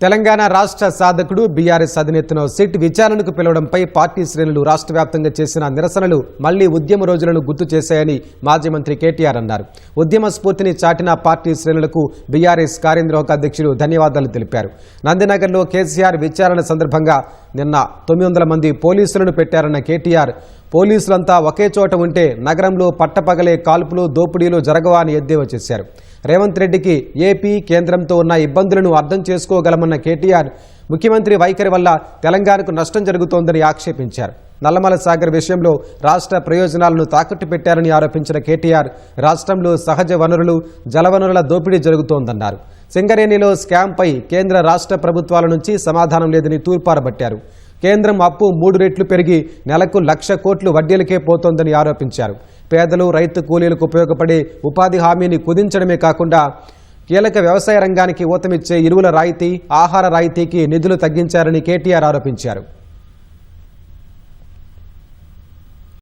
తెలంగాణ రాష్ట్ర సాధకుడు BRS అధినేతను SIT విచారణకు పిలవడంపై పార్టీ శ్రేణులు రాష్ట్ర వ్యాప్తంగా చేసిన నిరసనలు మళ్లీ ఉద్యమ రోజులను గుర్తు చేశాయని మాజీ మంత్రి కేటీఆర్ అన్నారు. ఉద్యమ స్ఫూర్తిని చాటిన పార్టీ శ్రేణులకు బీఆర్ఎస్ కార్యనిర్వాహక అధ్యక్షులు ధన్యవాదాలు తెలిపారు. నందినగర్లో కేసీఆర్ విచారణ సందర్భంగా నిన్న 900 మంది పోలీసులను పెట్టారన్న కేటీఆర్, పోలీసులంతా ఒకే చోట ఉంటే నగరంలో పట్టపగలే కాల్పులు దోపిడీలు జరగవా అని ఎద్దేవా చేశారు. రేవంత్ రెడ్డికి ఏపీ కేంద్రంతో ఉన్న ఇబ్బందులను అర్థం చేసుకోగలమన్న కేటీఆర్, ముఖ్యమంత్రి వైఖరి వల్ల తెలంగాణకు నష్టం జరుగుతోందని ఆక్షేపించారు. నల్లమల సాగర్ విషయంలో రాష్ట్ర ప్రయోజనాలను తాకట్టు పెట్టారని ఆరోపించిన కేటీఆర్, రాష్ట్రంలో సహజ వనరులు జలవనరుల దోపిడీ జరుగుతోందన్నారు. సింగరేణిలో స్కామ్పై కేంద్ర రాష్ట్ర ప్రభుత్వాల నుంచి సమాధానం లేదని తూర్పారబట్టారు. కేంద్రం అప్పు 3 రెట్లు పెరిగి నెలకు 1,00,000 కోట్లు వడ్డీలకే పోతోందని ఆరోపించారు. పేదలు రైతు కూలీలకు ఉపయోగపడే ఉపాధి హామీని కుదించడమే కాకుండా కీలక వ్యవసాయ రంగానికి ఊతమిచ్చే ఎరువుల రాయితీ, ఆహార రాయితీకి నిధులు తగ్గించారని కేటీఆర్ ఆరోపించారు.